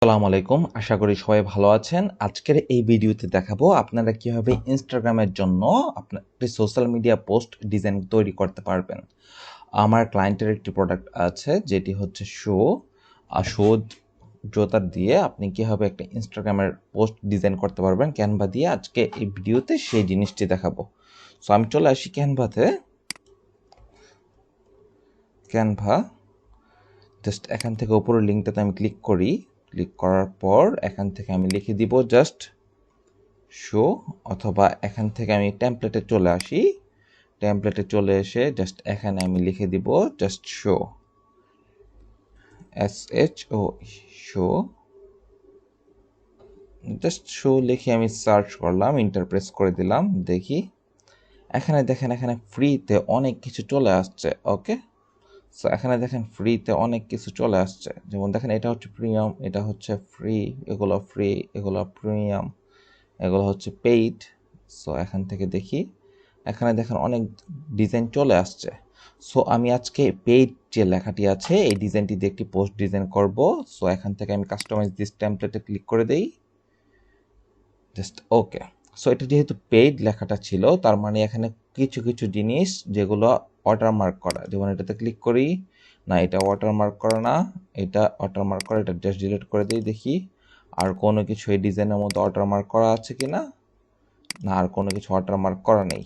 আসসালামু আলাইকুম, আশা করি সবাই ভালো আছেন। আজকের এই ভিডিওতে দেখাবো আপনারা কিভাবে ইনস্টাগ্রামের জন্য আপনার একটি সোশ্যাল মিডিয়া পোস্ট ডিজাইন তৈরি করতে পারবেন। আমার ক্লায়েন্টের একটি প্রোডাক্ট আছে যেটি হচ্ছে শো জোতা দিয়ে আপনি কিভাবে একটা ইনস্টাগ্রামের পোস্ট ডিজাইন করতে পারবেন ক্যানভা দিয়ে। আজকে এই ভিডিওতে সেই জিনিসটি দেখাবো। সো আমি চলে আসি ক্যানভা জাস্ট এখান থেকে উপরের লিঙ্কটাতে আমি ক্লিক করার পর এখান থেকে আমি লিখে দিব জাস্ট শো, অথবা এখান থেকে আমি টেমপ্লেটে চলে এসে জাস্ট এখানে আমি লিখে দিব just show, SHO, show. Just show লিখে আমি সার্চ করলাম, ইন্টার প্রেস করে দিলাম, দেখি এখানে দেখেন এখানে ফ্রিতে অনেক কিছু চলে আসছে। ওকে, সো এখানে দেখেন ফ্রিতে অনেক কিছু চলে আসছে, যেমন দেখেন এটা হচ্ছে প্রিমিয়াম, এটা হচ্ছে ফ্রি, এগুলো প্রিমিয়াম, এগুলো হচ্ছে পেইড। সো এখান থেকে দেখি এখানে দেখেন অনেক ডিজাইন চলে আসছে। সো আমি আজকে পেইড যে লেখাটি আছে এই ডিজাইনটি দিয়ে একটি পোস্ট ডিজাইন করব। সো এখান থেকে আমি কাস্টমাইজ দিস টেমপ্লেটে ক্লিক করে দেই, জাস্ট ওকে। সো এটা যেহেতু পেইড লেখাটা ছিল, তার মানে এখানে কিছু কিছু জিনিস যেগুলো ওয়াটারমার্ক করা, যেমন এটাতে ক্লিক করি, না এটা ওয়াটারমার্ক করা না, এটা ওয়াটারমার্ক করা, এটা জাস্ট ডিলিট করে দিই, দেখি আর কোনো কিছু এই ডিজাইনের মধ্যে ওয়াটারমার্ক করা আছে কিনা, না আর কোনো কিছু ওয়াটারমার্ক করা নেই।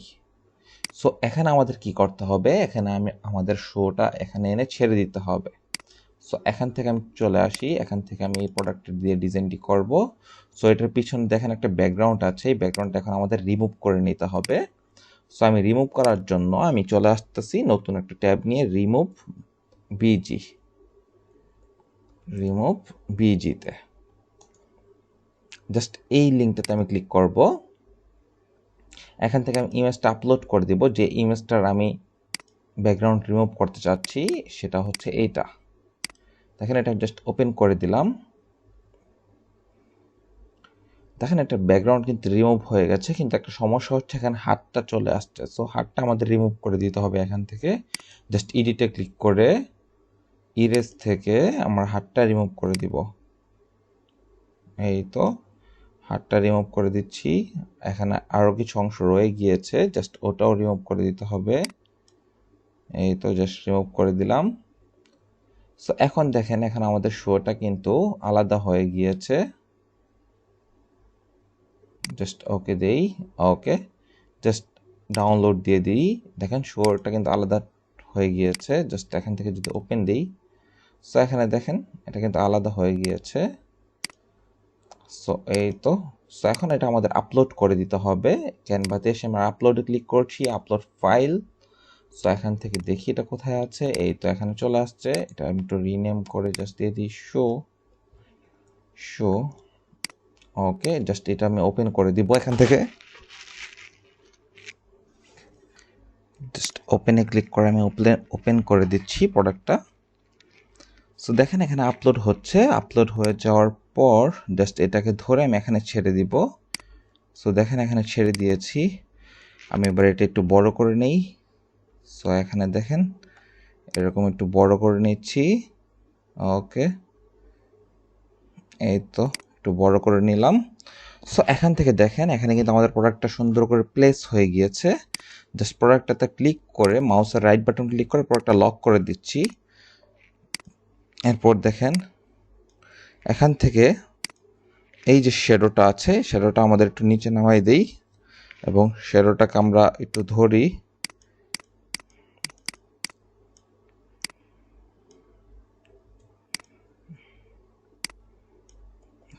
সো এখানে আমাদের কি করতে হবে, এখানে আমাদের শোটা এখানে এনে ছেড়ে দিতে হবে। সো এখান থেকে আমি চলে আসি, এখান থেকে আমি এই প্রোডাক্টটি দিয়ে ডিজাইনটি করব। সো এটার পিছনে দেখেন একটা ব্যাকগ্রাউন্ড আছে, এই ব্যাকগ্রাউন্ডটা এখন আমাদের রিমুভ করে নিতে হবে। সো আমি রিমুভ করার জন্য আমি চলে আসতেছি নতুন একটা ট্যাব নিয়ে, রিমুভ বিজিতে জাস্ট এই লিঙ্কটাতে আমি ক্লিক করব। এখান থেকে আমি ইমেজটা আপলোড করে দিব, যে ইমেজটার আমি ব্যাকগ্রাউন্ড রিমুভ করতে চাচ্ছি সেটা হচ্ছে এইটা। দেখেন এটা জাস্ট ওপেন করে দিলাম, দেখেন একটা ব্যাকগ্রাউন্ড কিন্তু রিমুভ হয়ে গেছে, কিন্তু একটা সমস্যা হচ্ছে এখানে হাতটা চলে আসছে। সো হাতটা আমাদের রিমুভ করে দিতে হবে। এখান থেকে জাস্ট এডিটে ক্লিক করে ইরেজ থেকে আমার হাতটা রিমুভ করে দিব। এই তো হাতটা রিমুভ করে দিচ্ছি। এখানে আরও কিছু অংশ রয়ে গিয়েছে, জাস্ট ওটাও রিমুভ করে দিতে হবে। এই তো জাস্ট রিমুভ করে দিলাম। সো এখন দেখেন এখানে আমাদের শোটা কিন্তু আলাদা হয়ে গিয়েছে। জাস্ট ওকে দেই, ওকে জাস্ট ডাউনলোড দিয়ে দিই, দেখেন শোটা কিন্তু আলাদা হয়ে গিয়েছে। জাস্ট এখান থেকে যদি ওপেন দিই, সো এখানে দেখেন এটা কিন্তু আলাদা হয়ে গিয়েছে। সো এই তো, সো এখন এটা আমাদের আপলোড করে দিতে হবে। ক্যানভাতে এসে আমরা আপলোডে ক্লিক করছি, আপলোড ফাইল। সো এখান থেকে দেখি এটা কোথায় আছে, এই তো এখানে চলে আসছে। এটা আমি একটু রিনেম করে জাস্ট দিয়ে দিই শো। ওকে, জাস্ট এটা আমি ওপেন করে দিব এখান থেকে, জাস্ট ওপেনে ক্লিক করে আমি ওপেন করে দিচ্ছি প্রোডাক্টটা। সো দেখেন এখানে আপলোড হচ্ছে, আপলোড হয়ে যাওয়ার পর জাস্ট এটাকে ধরে আমি এখানে ছেড়ে দিব। সো দেখেন এখানে ছেড়ে দিয়েছি। আমি এবার এটা একটু বড় করে নেই। সো এখানে দেখেন এরকম একটু বড় করে নিচ্ছি। ওকে, এই তো একটু বড় করে নিলাম। সো এখান থেকে দেখেন এখানে কিন্তু আমাদের প্রোডাক্টটা সুন্দর করে প্লেস হয়ে গিয়েছে। জাস্ট প্রোডাক্টটাতে ক্লিক করে মাউসের রাইট বাটন ক্লিক করে প্রোডাক্টটা লক করে দিচ্ছি। এরপর দেখেন এখান থেকে এই যে শ্যাডোটা আছে, শ্যাডোটা আমাদের একটু নিচে নামাই দেই এবং শ্যাডোটাকে আমরা একটু ধরি।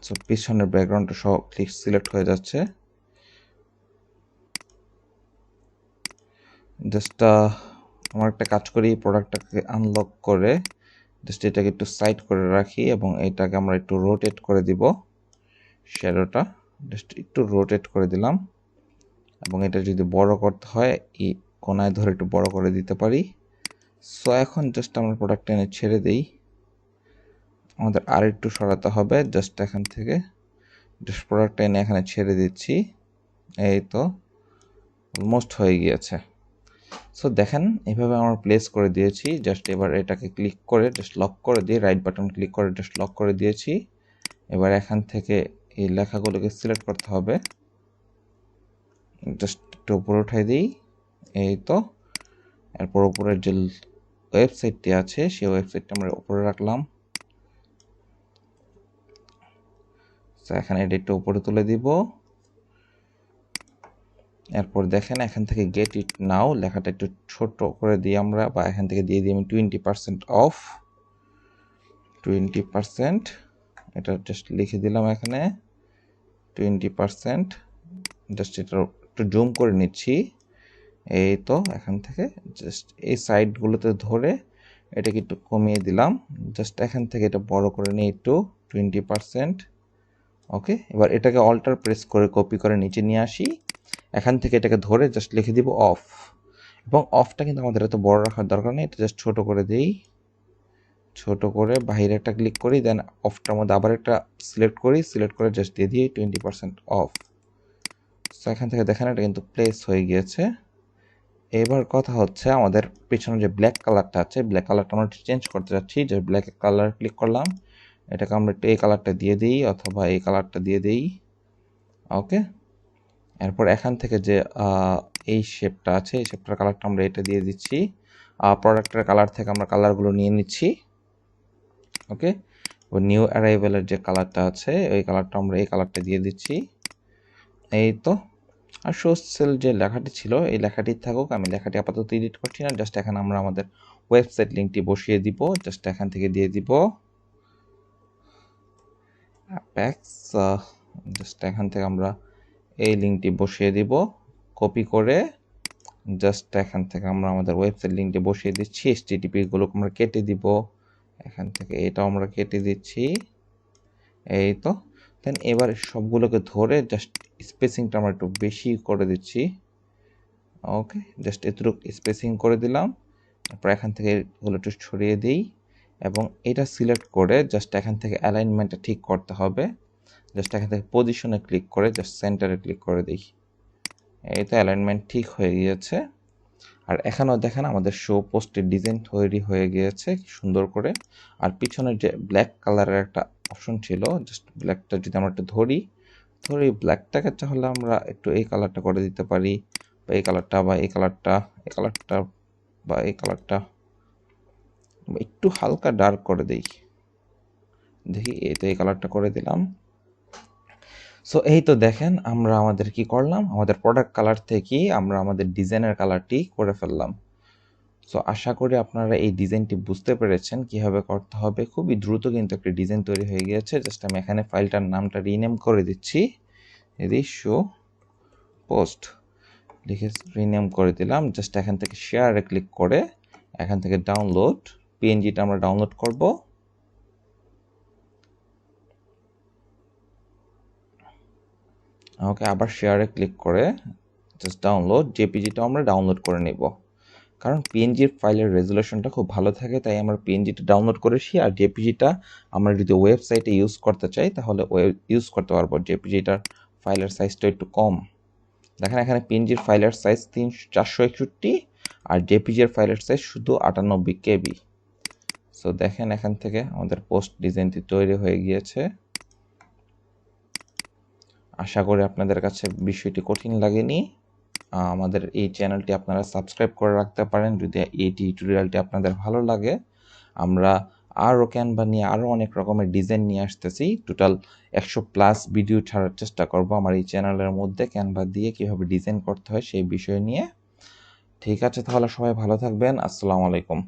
সো পিছনের ব্যাকগ্রাউন্ডটা সব ক্লিক সিলেক্ট হয়ে যাচ্ছে। জাস্ট আমার একটা কাজ করি, প্রোডাক্টটাকে আনলক করে জাস্ট এটাকে একটু সাইড করে রাখি এবং এটাকে আমরা একটু রোটেট করে দিব। শ্যাডোটা জাস্ট একটু রোটেট করে দিলাম এবং এটা যদি বড় করতে হয় এই কোনায় ধরে একটু বড় করে দিতে পারি। সো এখন জাস্ট আমরা প্রোডাক্টটা এনে ছেড়ে দিই, আমাদের আর একটু সরাতে হবে। জাস্ট এখান থেকে জাস্ট প্রোডাক্টটা এনে এখানে ছেড়ে দিচ্ছি। এই তো অলমোস্ট হয়ে গিয়েছে। সো দেখেন এইভাবে আমরা প্লেস করে দিয়েছি। জাস্ট এবার এটাকে ক্লিক করে জাস্ট লক করে দিয়ে রাইট বাটন ক্লিক করে জাস্ট লক করে দিয়েছি। এবার এখান থেকে এই লেখাগুলোকে সিলেক্ট করতে হবে, জাস্ট একটু উপরে উঠাই দিই, এই তো। এরপর উপরের যে ওয়েবসাইটটি আছে সেই ওয়েবসাইটটা আমরা উপরে রাখলাম। তো এখানে এটা একটু উপরে তুলে দিব। এরপর দেখেন এখান থেকে গেট ইট নাও লেখাটা একটু ছোট করে দিই আমরা, বা এখান থেকে দিয়ে দিই আমি 20% অফ, 20%। এটা জাস্ট লিখে দিলাম এখানে 20%। জাস্ট এটা একটু জুম করে নিচ্ছি, এই তো। এখান থেকে জাস্ট এই সাইডগুলোতে ধরে এটাকে একটু কমিয়ে দিলাম, জাস্ট এখান থেকে এটা বড় করে নিই একটু, 20%। ওকে, এবার এটাকে অল্টার প্রেস করে কপি করে নিচে নিয়ে আসি, এখান থেকে এটাকে ধরে জাস্ট লিখে দিব অফ। এবং অফটা কিন্তু আমাদের এত বড় রাখার দরকার নেই, এটা জাস্ট ছোট করে দিই, ছোট করে বাইরে একটা ক্লিক করি, দেন অফটার মধ্যে আবার একটা সিলেক্ট করি, সিলেক্ট করে জাস্ট দিয়ে দিই 20% অফ। সো এখান থেকে দেখেন এটা কিন্তু প্লেস হয়ে গিয়েছে। এবার কথা হচ্ছে আমাদের পিছনে যে ব্ল্যাক কালারটা আছে, ব্ল্যাক কালারটা আমরা চেঞ্জ করতে যাচ্ছি, যে ব্ল্যাক কালার ক্লিক করলাম, এটাকে আমরা একটু এই কালারটা দিয়ে দিই অথবা এই কালারটা দিয়ে দিই। ওকে, এরপর এখান থেকে যে এই শেপটা আছে, এই শেপটার কালারটা আমরা এটা দিয়ে দিচ্ছি। প্রোডাক্টের কালার থেকে আমরা কালারগুলো নিয়ে নিচ্ছি। ওকে, নিউ অ্যারাইভেলের যে কালারটা আছে ওই কালারটা আমরা এই কালারটা দিয়ে দিচ্ছি, এই তো। আর শো সেল যে লেখাটি ছিল এই লেখাটি থাকুক, আমি লেখাটি আপাতত এডিট করছি না, জাস্ট এখানে আমরা আমাদের ওয়েবসাইট লিঙ্কটি বসিয়ে দিব, জাস্ট এখান থেকে দিয়ে দিব অ্যাপেক্স, জাস্ট এখান থেকে আমরা এই লিঙ্কটি বসিয়ে দিব, কপি করে জাস্ট এখান থেকে আমরা আমাদের ওয়েবসাইট লিঙ্কটি বসিয়ে দিচ্ছি। HTTP গুলো আমরা কেটে দিব, এখান থেকে এটাও আমরা কেটে দিচ্ছি, এই তো। দেন এবার সবগুলোকে ধরে জাস্ট স্পেসিংটা আমরা একটু বেশি করে দিচ্ছি। ওকে, জাস্ট এতটুকু স্পেসিং করে দিলাম। তারপর এখান থেকে এগুলো একটু ছড়িয়ে দিই এবং এটা সিলেক্ট করে জাস্ট এখান থেকে অ্যালাইনমেন্টটা ঠিক করতে হবে, জাস্ট এখান থেকে পজিশনে ক্লিক করে জাস্ট সেন্টারে ক্লিক করে দিই, এই তো অ্যালাইনমেন্ট ঠিক হয়ে গিয়েছে। আর এখানেও দেখেন আমাদের শো পোস্টের ডিজাইন তৈরি হয়ে গিয়েছে সুন্দর করে। আর পিছনের যে ব্ল্যাক কালারের একটা অপশন ছিল, জাস্ট ব্ল্যাকটা যদি আমরা একটু ধরি ব্ল্যাকটাকে, তাহলে আমরা একটু এই কালারটা করে দিতে পারি, বা এই কালারটা, বা এই কালারটা, এই কালারটা, বা এই কালারটা একটু হালকা ডার্ক করে দিই, দেখি এই তো এই কালারটা করে দিলাম। সো এই তো দেখেন আমরা আমাদের কি করলাম, আমাদের প্রোডাক্ট কালার থেকেই আমরা আমাদের ডিজাইনের কালারটি করে ফেললাম। সো আশা করি আপনারা এই ডিজাইনটি বুঝতে পেরেছেন কিভাবে করতে হবে। খুবই দ্রুত কিন্তু একটা ডিজাইন তৈরি হয়ে গিয়েছে। জাস্ট আমি এখানে ফাইলটার নামটা রিনেম করে দিচ্ছি, এদি শো পোস্ট লিখে রিনেম করে দিলাম। জাস্ট এখান থেকে শেয়ারে ক্লিক করে এখান থেকে ডাউনলোড, পিএনজিটা আমরা ডাউনলোড করব। ওকে, আবার শেয়ারে ক্লিক করে জাস্ট ডাউনলোড, জেপিজিটা আমরা ডাউনলোড করে নেব। কারণ পিএনজির ফাইলের রেজুলেশনটা খুব ভালো থাকে, তাই আমরা পিএনজিটা ডাউনলোড করেছি। আর জেপিজিটা আমরা যদি ওয়েবসাইটে ইউজ করতে চাই তাহলে ইউজ করতে পারবো। জেপিজিটার ফাইলের সাইজটা একটু কম। দেখেন এখানে পিএনজির ফাইলের সাইজ 461 আর জেপিজির ফাইলের সাইজ শুধু 98 KB। সো দেখেন এখান থেকে আমাদের পোস্ট ডিজাইনটি তৈরি হয়ে গিয়েছে। আশা করি আপনাদের কাছে বিষয়টি কঠিন লাগেনি। আমাদের এই চ্যানেলটি আপনারা সাবস্ক্রাইব করে রাখতে পারেন যদি এই টিউটোরিয়ালটি আপনাদের ভালো লাগে। আমরা আরও ক্যানভা নিয়ে আরও অনেক রকমের ডিজাইন নিয়ে আসতেছি। টোটাল 100+ ভিডিও ছাড়ার চেষ্টা করব আমার এই চ্যানেলের মধ্যে, ক্যানভা দিয়ে কীভাবে ডিজাইন করতে হয় সেই বিষয় নিয়ে। ঠিক আছে, তাহলে সবাই ভালো থাকবেন। আসসালামু আলাইকুম।